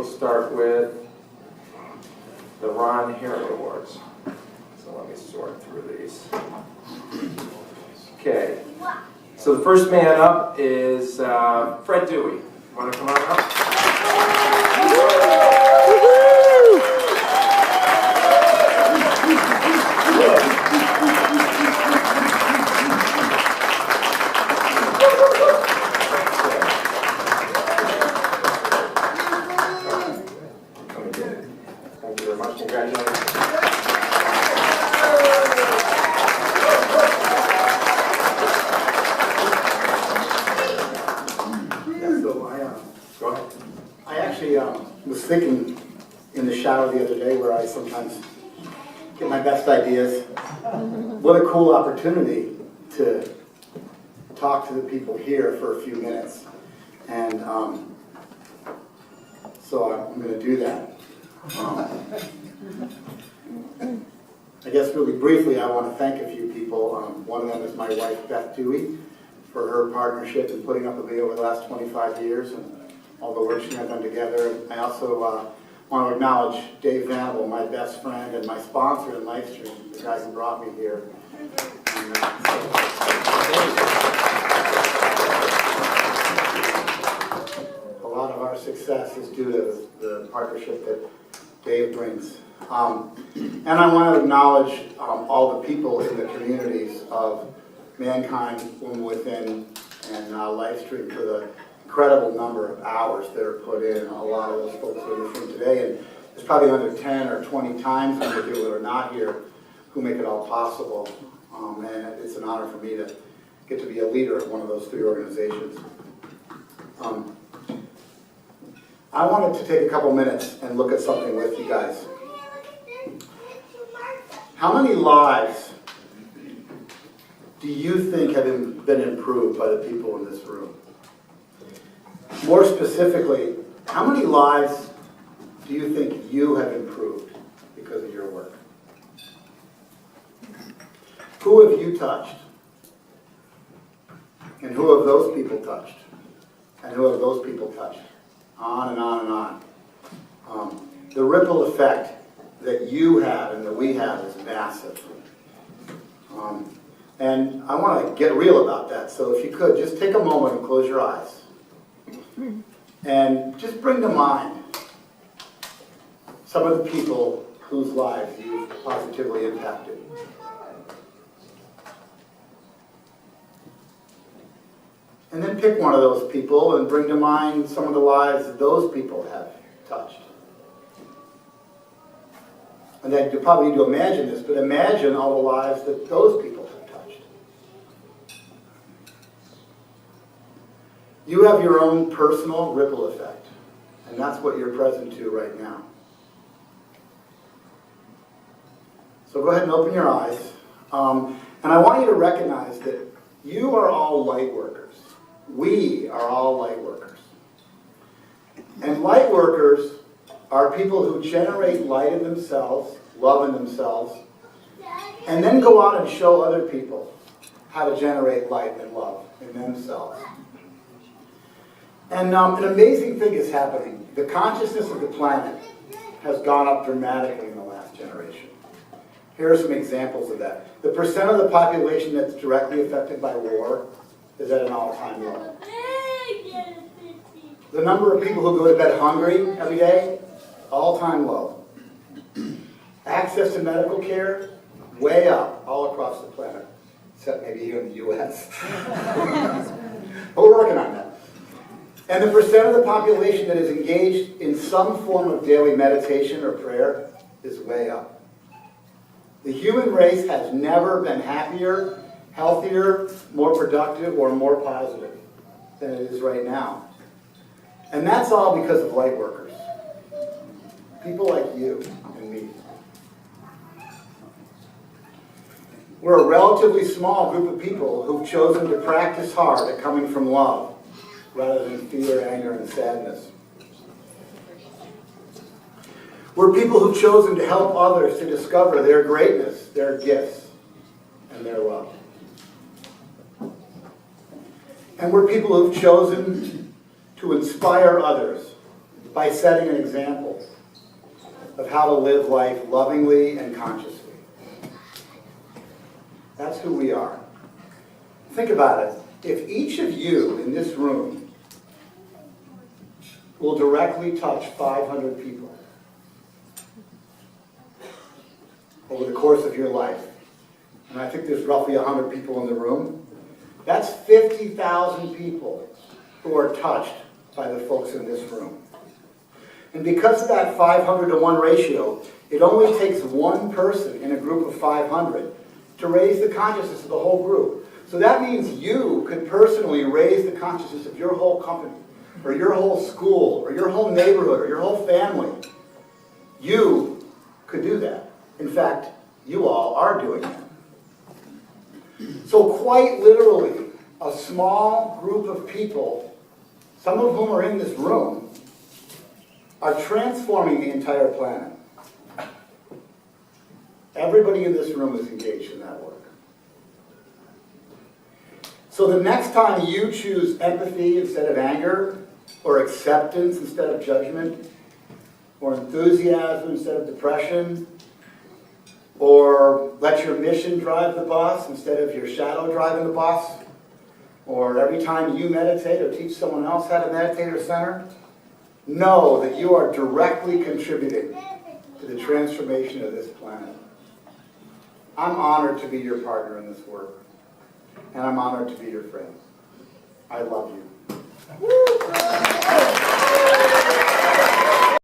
start with the Ron Herring Awards. So let me sort through these. Okay. So the first man up is Fred Dewey. Want to come on up? Thank you very much. Congratulations. Was thinking in the shower the other day where I sometimes get my best ideas. What a cool opportunity to talk to the people here for a few minutes. And so I'm going to do that. I guess really briefly I want to thank a few people. One of them is my wife, Beth Dewey, for her partnership in putting up with me over the last 25 years. And all the work she and I have done together. I also want to acknowledge Dave Vanable, my best friend and my sponsor in LifeStream, the guy who brought me here. And, a lot of our success is due to the partnership that Dave brings. And I want to acknowledge all the people in the communities of Mankind, Women Within, and LifeStream for the incredible number of hours that are put in. A lot of those folks are in this room today, and there's probably under 10 or 20 times when the people that are not here who make it all possible. And it's an honor for me to get to be a leader of one of those three organizations. I wanted to take a couple minutes and look at something with you guys. How many lives do you think have been improved by the people in this room? More specifically, how many lives do you think you have improved because of your work? Who have you touched? And who have those people touched? And who have those people touched? On and on and on. The ripple effect that you have and that we have is massive. And I want to get real about that. So if you could, just take a moment and close your eyes. And just bring to mind some of the people whose lives you've positively impacted. And then pick one of those people and bring to mind some of the lives that those people have touched. And then you probably need to imagine this, but imagine all the lives that those people have touched. You have your own personal ripple effect, and that's what you're present to right now. So go ahead and open your eyes. And I want you to recognize that you are all light workers. We are all light workers. And light workers are people who generate light in themselves, love in themselves, and then go out and show other people how to generate light and love in themselves. And an amazing thing is happening. The consciousness of the planet has gone up dramatically in the last generation. Here are some examples of that. The percent of the population that's directly affected by war is at an all-time low. The number of people who go to bed hungry every day, all-time low. Access to medical care, way up all across the planet, except maybe here in the U.S. But we're working on that. And the percent of the population that is engaged in some form of daily meditation or prayer is way up. The human race has never been happier, healthier, more productive, or more positive than it is right now. And that's all because of light workers. People like you and me. We're a relatively small group of people who've chosen to practice hard at coming from love rather than fear, anger, and sadness. We're people who've chosen to help others to discover their greatness, their gifts, and their love. And we're people who've chosen to inspire others by setting an example of how to live life lovingly and consciously. That's who we are. Think about it. If each of you in this room will directly touch 500 people over the course of your life, and I think there's roughly 100 people in the room, that's 50,000 people who are touched by the folks in this room. And because of that 500 to 1 ratio, it only takes one person in a group of 500 to raise the consciousness of the whole group. So that means you could personally raise the consciousness of your whole company, or your whole school, or your whole neighborhood, or your whole family. You could do that. In fact, you all are doing that. So quite literally, a small group of people, some of whom are in this room, are transforming the entire planet. Everybody in this room is engaged in that work. So the next time you choose empathy instead of anger, or acceptance instead of judgment, or enthusiasm instead of depression, or let your mission drive the bus instead of your shadow driving the bus, or every time you meditate or teach someone else how to meditate or center, know that you are directly contributing to the transformation of this planet. I'm honored to be your partner in this work, and I'm honored to be your friend. I love you.